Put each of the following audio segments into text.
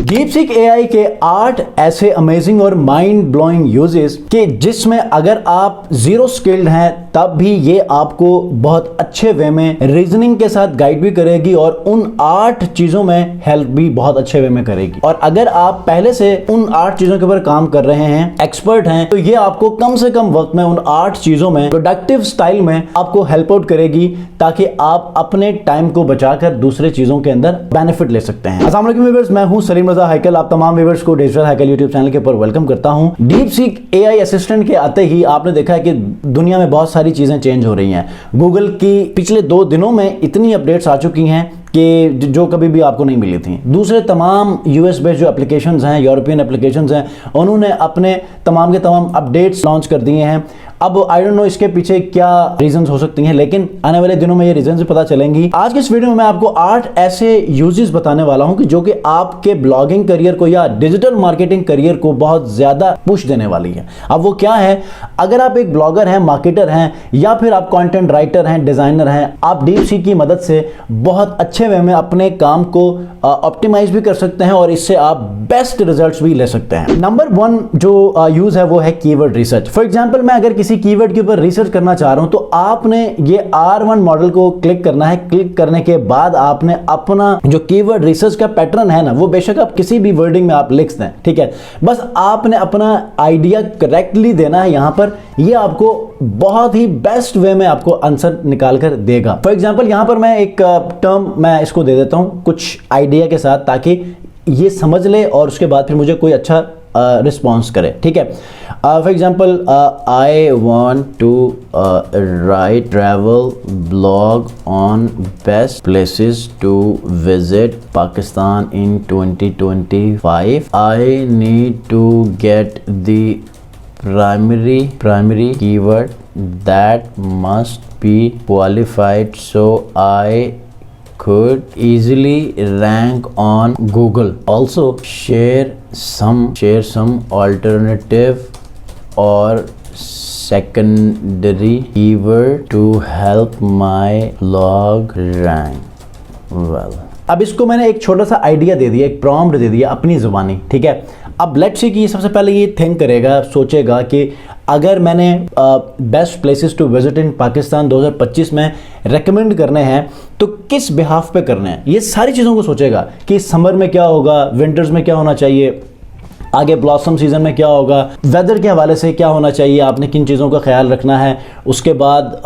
DeepSeek AI के 8 ऐसे amazing और माइंड ब्लोइंग यूजेस कि जिसमें अगर आप जीरो स्किल्ड हैं तब भी ये आपको बहुत अच्छे वे में रीजनिंग के साथ गाइड भी करेगी और उन 8 चीजों में हेल्प भी बहुत अच्छे वे में करेगी। और अगर आप पहले से उन 8 चीजों के ऊपर काम कर रहे हैं, एक्सपर्ट हैं, तो ये आपको कम से कम वक्त में उन 8 चीजों में प्रोडक्टिव स्टाइल में आपको हेल्प आउट करेगी ताकि आप अपने टाइम को बचाकर दूसरे चीजों के अंदर बेनिफिट ले सकते हैं। अस्सलाम वालेकुम व्यूअर्स, मैं हूं सलीम रजा हैकल। आप तमाम व्यूअर्स को डिजिटल हैकल यूट्यूब चैनल के ऊपर वेलकम करता हूं। डीपसीक एआई असिस्टेंट के आते ही आपने देखा है कि दुनिया में बहुत सारी चीजें चेंज हो रही हैं। गूगल की पिछले 2 दिनों में इतनी अपडेट्स आ चुकी हैं कि जो कभी भी आपको नहीं मिली थी। दूसरे तमाम यूएस बेस्ड जो एप्लीकेशंस हैं, यूरोपियन एप्लीकेशंस हैं, उन्होंने अपने तमाम के तमाम अपडेट्स लॉन्च कर दिए हैं। अब आई डोंट नो इसके पीछे क्या रीजंस हो सकती हैं, लेकिन आने वाले दिनों में ये रीजंस पता चलेंगी। आज के इस वीडियो में मैं आपको 8 ऐसे यूजेस बताने वाला हूं कि जो कि आपके ब्लॉगिंग करियर को या डिजिटल मार्केटिंग करियर को बहुत ज्यादा पुश देने वाली है। अब वो क्या है? अगर आप एक ब्लॉगर हैं, मार्केटर हैं, या फिर आप कंटेंट राइटर हैं, डिजाइनर हैं, आप डीपसीक की मदद से बहुत अच्छे वे में अपने काम को ऑप्टिमाइज भी कर सकते हैं और इससे आप बेस्ट रिजल्ट्स भी ले सकते हैं। नंबर 1 जो यूज है वो है कीवर्ड रिसर्च। फॉर एग्जांपल, मैं अगर किसी कीवर्ड के ऊपर रिसर्च करना चाह रहा हूं तो आपने ये R1 मॉडल को क्लिक करना है। क्लिक करने के बाद आपने अपना जो कीवर्ड रिसर्च का पैटर्न है ना, वो बेशक आप किसी भी वर्डिंग में आप लिख दें, ठीक है, बस आपने अपना आइडिया करेक्टली देना है यहां पर। ये आपको बहुत ही बेस्ट वे में आपको आंसर निकाल कर देगा। फॉर एग्जांपल, यहां पर मैं एक टर्म मैं इसको दे देता हूं कुछ आइडिया के साथ ताकि ये समझ ले और उसके बाद फिर मुझे कोई अच्छा रिस्पॉन्स करे, ठीक है। For example, I want to write travel blog on best places to visit Pakistan in 2025। I need to get the primary keyword that must be qualified so I could easily rank on Google. Also share some alternative or secondary keyword to help my blog rank well. अब इसको मैंने एक छोटा सा idea दे दिया, एक prompt दे दिया अपनी ज़ुबानी, ठीक है। अब लेट्स सी कि सबसे पहले ये थिंक करेगा, सोचेगा कि अगर मैंने best places to visit in Pakistan 2025 में रेकमेंड करने हैं तो किस बिहाफ पे करने हैं। ये सारी चीज़ों को सोचेगा कि समर में क्या होगा, विंटर्स में क्या होना चाहिए, आगे ब्लॉसम सीजन में क्या होगा, वेदर के हवाले से क्या होना चाहिए, आपने किन चीज़ों का ख्याल रखना है, उसके बाद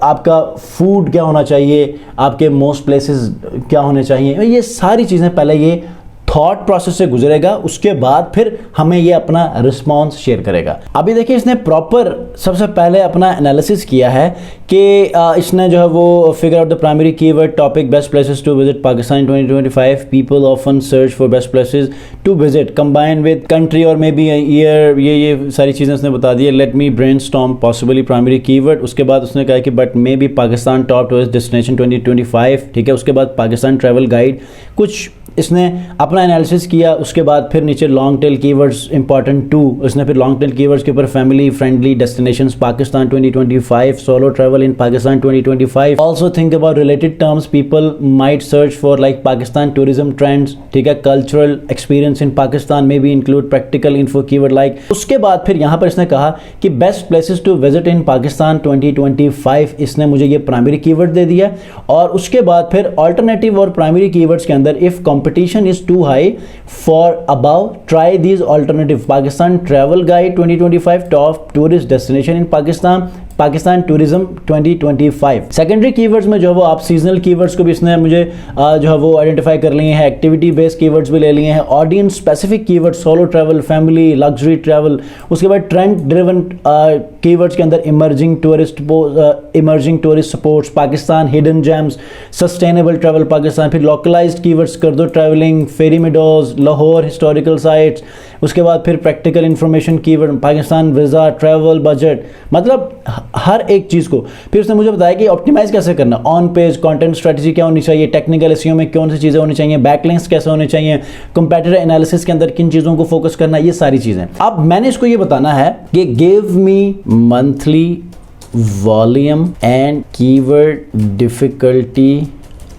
आपका फूड क्या होना चाहिए, आपके मोस्ट प्लेसेस क्या होने चाहिए। ये सारी चीज़ें पहले ये थॉट प्रोसेस से गुजरेगा, उसके बाद फिर हमें ये अपना रिस्पॉन्स शेयर करेगा। अभी देखिए, इसने प्रॉपर सबसे पहले अपना एनालिसिस किया है कि इसने जो है वो figure out the primary keyword topic best places to visit Pakistan 2025। People often search for best places to visit combine with country और मे बी ईयर। ये सारी चीज़ें उसने बता दी है। Let me brainstorm possibly primary keyword. उसके बाद उसने कहा कि but may be Pakistan top tourist destination 2025, ठीक है। उसके बाद पाकिस्तान ट्रैवल गाइड, कुछ इसने अपना एनालिसिस किया। उसके बाद फिर नीचे लॉन्ग टेल कीवर्ड्स इंपॉर्टेंट 2, इसने फिर लॉन्ग टेल कीवर्ड्स के ऊपर family friendly destinations Pakistan 2025, solo travel in Pakistan 2025, also think about related terms people might search for like Pakistan tourism trends, ठीक है, cultural experience in Pakistan maybe include practical info keyword like. उसके बाद फिर यहाँ पर इसने कहा कि best places to visit in Pakistan 2025, इसने मुझे ये प्राइमरी कीवर्ड दे दिया। और उसके बाद फिर ऑल्टरनेटिव और प्राइमरी कीवर्ड्स के अंदर if competition is too high for above, try these alternative Pakistan travel guide 2025, top tourist destination in Pakistan tourism 2025। Secondary keywords में जो है वो आप सीजनल कीवर्ड्स को भी इसने मुझे जो है वो आइडेंटिफाई कर लिए हैं, एक्टिविटी बेस्ड कीवर्ड्स भी ले लिए हैं, audience specific keywords, solo travel, family, luxury travel. उसके बाद ट्रेंड ड्रिवन कीवर्ड्स के अंदर emerging tourist supports Pakistan, hidden gems, sustainable travel Pakistan. फिर लोकलाइज्ड कीवर्ड्स कर दो, ट्रैवलिंग, फेरी मेडोज, लाहौर हिस्टोरिकल साइट्स। उसके बाद फिर practical information keyword Pakistan visa, travel, budget, मतलब हर एक चीज़ को। फिर उसने मुझे बताया कि ऑप्टिमाइज कैसे करना, ऑन पेज कंटेंट स्ट्रेटजी क्या होनी चाहिए, टेक्निकल एसईओ में कौन सी चीज़ें होनी चाहिए, बैकलिंक्स कैसे होने चाहिए, कंपेटिटर एनालिसिस के अंदर किन चीज़ों को फोकस करना, ये सारी चीज़ें। अब मैंने इसको ये बताना है कि give me monthly volume and keyword difficulty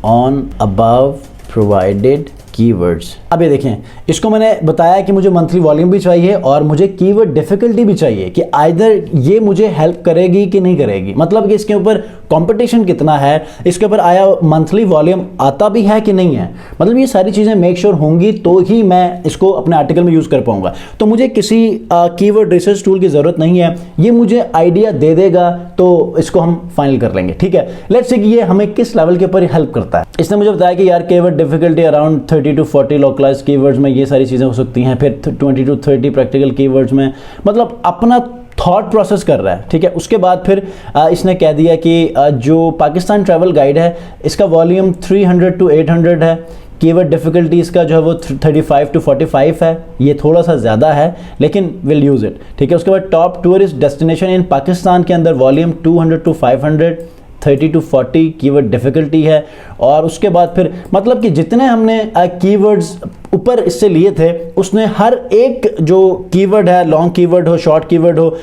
on above provided keywords. अब ये देखें, इसको मैंने बताया कि मुझे मंथली वॉल्यूम भी चाहिए और मुझे कीवर्ड डिफिकल्टी भी चाहिए कि आइदर ये मुझे हेल्प करेगी कि नहीं करेगी, मतलब कि इसके ऊपर कंपटीशन कितना है, इसके ऊपर आया मंथली वॉल्यूम आता भी है कि नहीं है, मतलब ये सारी चीज़ें मेक श्योर होंगी तो ही मैं इसको अपने आर्टिकल में यूज़ कर पाऊंगा। तो मुझे किसी कीवर्ड रिसर्च टूल की ज़रूरत नहीं है, ये मुझे आइडिया दे देगा तो इसको हम फाइनल कर लेंगे। ठीक है, लेट्स से कि ये हमें किस लेवल के ऊपर हेल्प करता है। इसने मुझे बताया कि यार keyword difficulty around 30 to 40 localise keywords में ये सारी चीज़ें हो सकती हैं, फिर 20 to 30 प्रैक्टिकल कीवर्ड्स में, मतलब अपना थॉट प्रोसेस कर रहा है। ठीक है, उसके बाद फिर इसने कह दिया कि जो पाकिस्तान ट्रैवल गाइड है इसका वॉल्यूम 300 to 800 है, कीवर्ड डिफिकल्टी इसका जो है वो 35 to 45 है, ये थोड़ा सा ज़्यादा है लेकिन विल यूज़ इट। ठीक है, उसके बाद top tourist destination in Pakistan के अंदर volume 200 to 500, 30 to 40 keyword difficulty है। और उसके बाद फिर मतलब कि जितने हमने कीवर्ड्स ऊपर इससे लिए थे उसने हर एक जो कीवर्ड है, लॉन्ग कीवर्ड हो शॉर्ट कीवर्ड हो,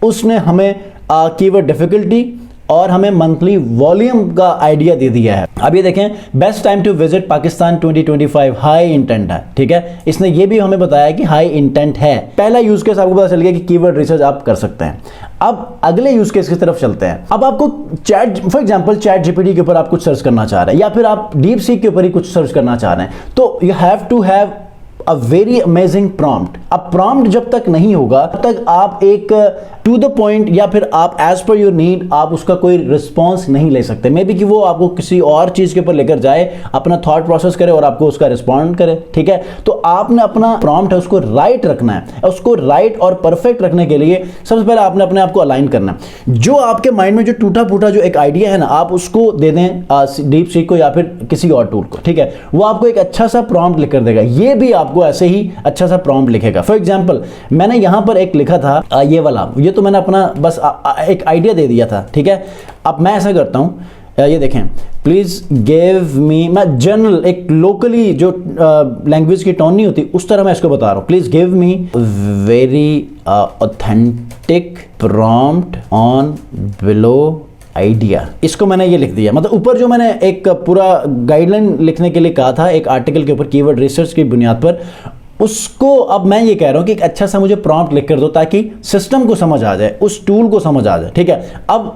उसने हमें कीवर्ड डिफिकल्टी और हमें मंथली वॉल्यूम का आइडिया दे दिया है। अब ये देखें, best time to visit Pakistan 2025 high intent है। ठीक है, इसने ये भी हमें बताया कि हाई इंटेंट है। पहला यूज केस आपको पता चल गया कि कीवर्ड रिसर्च आप कर सकते हैं। अब अगले यूज केस की तरफ चलते हैं। अब आपको फॉर एग्जांपल चैट जीपीटी के ऊपर आप कुछ सर्च करना चाह रहे हैं या फिर आप डीप सीक के ऊपर ही कुछ सर्च करना चाह रहे हैं, तो you have to have a very amazing prompt. अब प्रॉम्प्ट जब तक नहीं होगा तब तक आप एक टू द पॉइंट या फिर आप एज पर योर नीड आप उसका कोई रिस्पॉन्स नहीं ले सकते। मे बी कि वो आपको किसी और चीज के ऊपर लेकर जाए, अपना थॉट प्रोसेस करे और आपको उसका रिस्पॉन्ड करे। ठीक है, तो आपने अपना प्रॉम्प्ट है उसको राइट रखना है। उसको राइट और परफेक्ट रखने के लिए सबसे पहले आपने अपने आप को अलाइन करना है। जो आपके माइंड में जो टूटा फूटा जो एक आइडिया है ना, आप उसको दे दें डीप सीक को या फिर किसी और टूल को। ठीक है, वो आपको एक अच्छा सा प्रॉम्प्ट लिख कर देगा। ये भी आपको ऐसे ही अच्छा सा प्रॉम्प्ट लिखेगा। फॉर एग्जांपल मैंने यहां पर एक लिखा था ये वाला, ये तो मैंने अपना बस एक आइडिया दे दिया था। ठीक है, अब मैं ऐसा करता हूं, ये देखें, प्लीज गिव मी, मैं जनरल एक लोकली जो लैंग्वेज की टोन नहीं होती उस तरह मैं इसको बता रहा हूं। Please give me very authentic prompt on below idea. इसको मैंने ये लिख दिया, मतलब ऊपर जो मैंने एक पूरा गाइडलाइन लिखने के लिए कहा था एक आर्टिकल के ऊपर कीवर्ड रिसर्च की बुनियाद पर, उसको अब मैं ये कह रहा हूं कि एक अच्छा सा मुझे प्रॉम्प्ट लिख कर दो ताकि सिस्टम को समझ आ जाए, उस टूल को समझ आ जाए। ठीक है, अब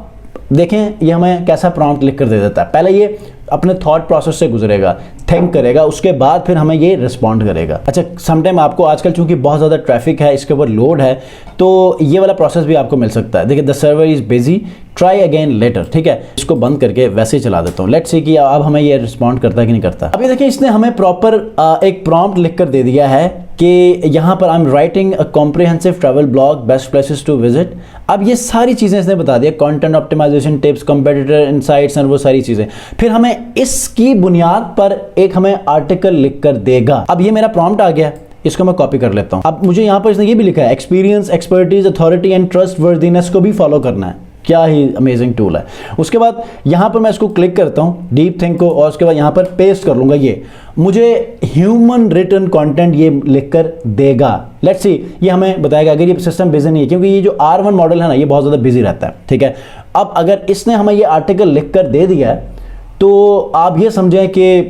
देखें ये हमें कैसा प्रॉम्प्ट लिख कर दे देता है। पहले ये अपने थॉट प्रोसेस से गुजरेगा, थिंक करेगा, उसके बाद फिर हमें ये रिस्पॉन्ड करेगा। अच्छा, समटाइम आपको आजकल चूंकि बहुत ज़्यादा ट्रैफिक है, इसके ऊपर लोड है, तो ये वाला प्रोसेस भी आपको मिल सकता है। देखिए, the server is busy, try again later. ठीक है, इसको बंद करके वैसे ही चला देता हूँ। लेट्स सी कि अब हमें ये रिस्पॉन्ड करता है कि नहीं करता। अभी देखिए, इसने हमें प्रॉपर एक प्रॉम्प्ट लिख कर दे दिया है कि यहाँ पर I am writing a comprehensive travel blog, best places to visit. अब ये सारी चीज़ें इसने बता दिया, content optimization tips, competitor insights और वो सारी चीज़ें। फिर हमें इसकी बुनियाद पर एक हमें आर्टिकल लिख कर देगा। अब ये मेरा प्रॉम्प्ट आ गया, इसको मैं कॉपी कर लेता हूँ। अब मुझे यहाँ पर इसने ये भी लिखा है, experience, expertise, authority and trust worthiness को भी फॉलो करना है। क्या ही अमेजिंग टूल है। उसके बाद यहाँ पर मैं इसको क्लिक करता हूँ डीप थिंक को, और उसके बाद यहाँ पर पेस्ट कर लूँगा। ये मुझे ह्यूमन रिटन कंटेंट ये लिखकर देगा। लेट्स सी, ये हमें बताएगा अगर ये सिस्टम बिजी नहीं है, क्योंकि ये जो R1 मॉडल है ना, ये बहुत ज़्यादा बिजी रहता है। ठीक है, अब अगर इसने हमें ये आर्टिकल लिखकर दे दिया है तो आप ये समझें कि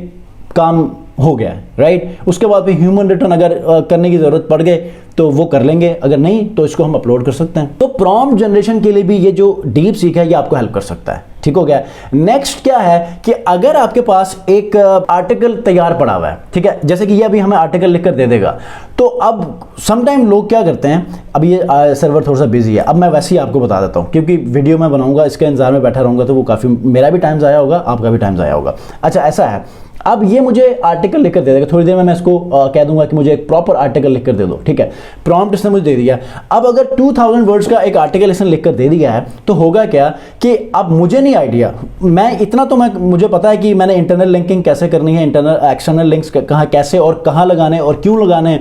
काम हो गया है, राइट। उसके बाद भी ह्यूमन रिटर्न अगर करने की जरूरत पड़ गई तो वो कर लेंगे, अगर नहीं तो इसको हम अपलोड कर सकते हैं। तो प्रॉम्प्ट जनरेशन के लिए भी ये जो डीप सीक है ये आपको हेल्प कर सकता है। ठीक हो गया। नेक्स्ट क्या है कि अगर आपके पास एक आर्टिकल तैयार पड़ा हुआ है, ठीक है, जैसे कि ये अभी हमें आर्टिकल लिखकर दे देगा, तो अब समटाइम लोग क्या करते हैं, अब ये सर्वर थोड़ा सा बिजी है, अब मैं वैसे ही आपको बता देता हूँ, क्योंकि वीडियो मैं बनाऊंगा, इसके इंतजार में बैठा रहूंगा तो वो काफ़ी मेरा भी टाइम ज़ाया होगा, आपका भी टाइम ज़ाया होगा। अच्छा, ऐसा है, अब ये मुझे आर्टिकल लिखकर दे देगा, थोड़ी देर में मैं इसको कह दूंगा कि मुझे एक प्रॉपर आर्टिकल लिखकर दे दो। ठीक है, प्रॉम्प्ट इसने मुझे दे दिया। अब अगर 2000 वर्ड्स का एक आर्टिकल इसने लिखकर दे दिया है तो होगा क्या कि अब मुझे नहीं आइडिया, मैं इतना तो मुझे पता है कि मैंने इंटरनल लिंकिंग कैसे करनी है, इंटरनल एक्सटर्नल लिंक्स कहाँ कैसे और कहाँ लगाने और क्यों लगाने।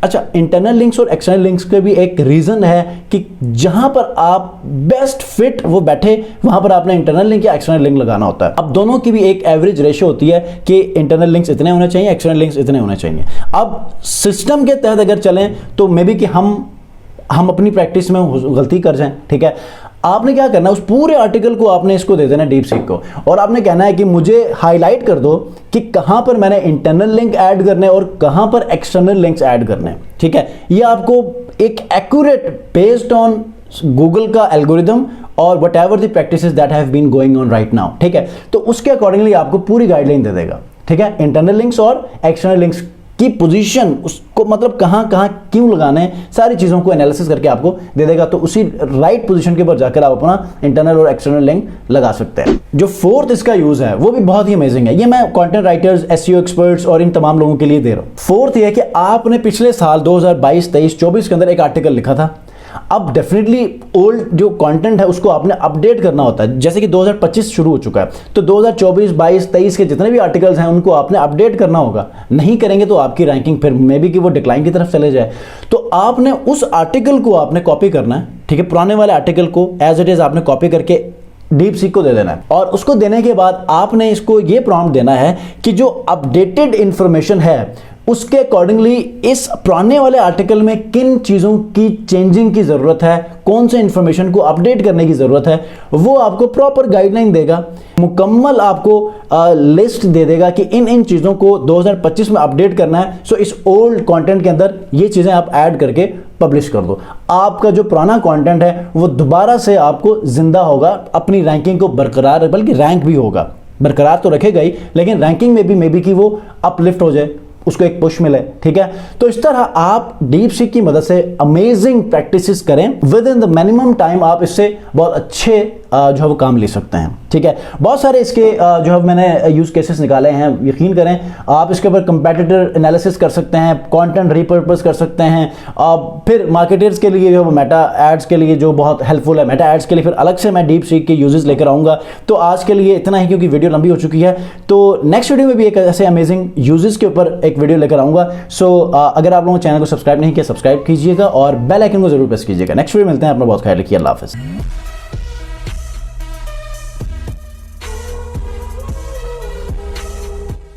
अच्छा, इंटरनल लिंक्स और एक्सटर्नल लिंक्स के भी एक रीजन है कि जहां पर आप बेस्ट फिट वो बैठे वहां पर आपने इंटरनल लिंक या एक्सटर्नल लिंक लगाना होता है। अब दोनों की भी एक एवरेज रेशियो होती है कि इंटरनल लिंक्स इतने होने चाहिए, एक्सटर्नल लिंक्स इतने होने चाहिए। अब सिस्टम के तहत अगर चलें तो मे बी कि हम अपनी प्रैक्टिस में गलती कर जाएं। ठीक है, आपने क्या करना है, उस पूरे आर्टिकल को आपने इसको दे देना डीप सीक को, और आपने कहना है कि मुझे हाईलाइट कर दो कि कहां पर मैंने इंटरनल लिंक ऐड करने और कहां पर एक्सटर्नल लिंक्स ऐड करने। ठीक है, ये आपको एक एक्यूरेट बेस्ड ऑन गूगल का एल्गोरिदम और whatever the practices that have been going on right now. ठीक है, तो उसके अकॉर्डिंगली आपको पूरी गाइडलाइन दे देगा। ठीक है, इंटरनल लिंक्स और एक्सटर्नल लिंक्स की पोजीशन, उसको मतलब कहां कहां क्यों लगाने, सारी चीजों को एनालिसिस करके आपको दे देगा। तो उसी राइट पोजीशन के ऊपर जाकर आप अपना इंटरनल और एक्सटर्नल लिंक लगा सकते हैं। जो फोर्थ इसका यूज है वो भी बहुत ही अमेजिंग है, ये मैं कंटेंट राइटर्स, एसईओ एक्सपर्ट्स और इन तमाम लोगों के लिए दे रहा हूं। फोर्थ ये है कि आपने पिछले साल 2022, 23, 24 के अंदर एक आर्टिकल लिखा था, अब डेफिनेटली ओल्ड जो कंटेंट है उसको आपने अपडेट करना होता है। जैसे कि 2025 शुरू हो चुका है, तो 2024, 22, 23 के जितने भी आर्टिकल्स हैं उनको आपने अपडेट करना होगा। नहीं करेंगे तो आपकी रैंकिंग फिर मे बी कि वो डिक्लाइन की तरफ चले जाए। तो आपने उस आर्टिकल को आपने कॉपी करना है। ठीक है, पुराने वाले आर्टिकल को एज इट इज आपने कॉपी करके डीप सीक को दे देना है, और उसको देने के बाद आपने इसको ये प्रॉम्प्ट देना है कि जो अपडेटेड इंफॉर्मेशन है उसके अकॉर्डिंगली इस पुराने वाले आर्टिकल में किन चीजों की चेंजिंग की जरूरत है, कौन से इंफॉर्मेशन को अपडेट करने की जरूरत है, वो आपको प्रॉपर गाइडलाइन देगा। मुकम्मल आपको लिस्ट दे देगा कि इन इन चीजों को 2025 में अपडेट करना है। सो इस ओल्ड कंटेंट के अंदर ये चीजें आप ऐड करके पब्लिश कर दो। आपका जो पुराना कंटेंट है वो दोबारा से आपको जिंदा होगा, अपनी रैंकिंग को बरकरार, बल्कि रैंक भी होगा, बरकरार तो रखेगा ही, लेकिन रैंकिंग में भी मे बी कि वो अपलिफ्ट हो जाए, उसको एक पुश मिले। ठीक है, तो इस तरह आप डीप सीक की मदद से अमेजिंग प्रैक्टिसेस करें, with in the minimum time आप इससे बहुत अच्छे जो है वो काम ले सकते हैं। ठीक है, बहुत सारे इसके जो है मैंने यूज केसेस निकाले हैं, यकीन करें आप इसके ऊपर कंपेटिटर एनालिसिस कर सकते हैं, कंटेंट रिपर्पस कर सकते हैं। फिर मार्केटर्स के लिए जो मेटा एड्स के लिए जो बहुत हेल्पफुल है, मेटा एड्स के लिए फिर अलग से मैं डीप सीक के यूजेस लेकर आऊंगा। तो आज के लिए इतना ही, क्योंकि वीडियो लंबी हो चुकी है। तो नेक्स्ट वीडियो में भी एक ऐसे अमेजिंग यूजेस के ऊपर एक वीडियो लेकर आऊंगा। सो अगर आप लोगों ने चैनल को सब्सक्राइब नहीं किया, सब्सक्राइब कीजिएगा और बेल आइकन को जरूर प्रेस कीजिएगा। नेक्स्ट वीडियो मिलते हैं, अपना बहुत ख्याल रखिए, अल्लाह हाफिज़।